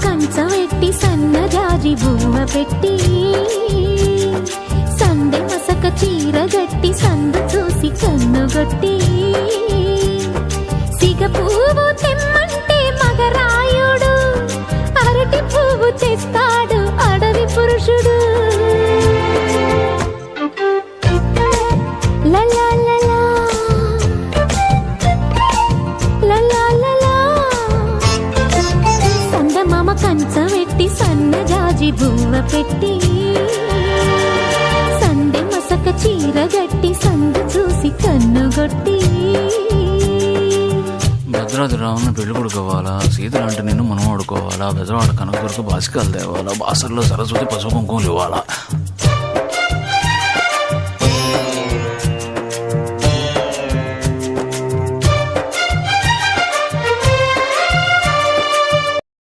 కంచవెట్టి సన్నజాజి బువ్వ పెట్టి సందె మసక చీర గట్టి సందు చూసి కన్నుగొట్టి సిగ పువ్వు తెమ్మంటే మగరాయుడు అరటి పువ్వు తెస్తాడు అడవి పురుషుడు. లలా లలా లలా లలా సందమామ కంచవెట్టి సన్నజాజి బువ్వ పెట్టి సందె మసక చీర గట్టి సందు చూసి కన్నుగొట్టి. భద్రాద్రి రావుని పెళ్లి కొడుకోవాలా, సీతలంటే నేను మనం ఆడుకోవాలా, బెజవాడ కనకదుర్గ బాసికాలు తేవాలా, బాసర్లో సరస్వతి పసుపు కుంకుమలు ఇవ్వాలా.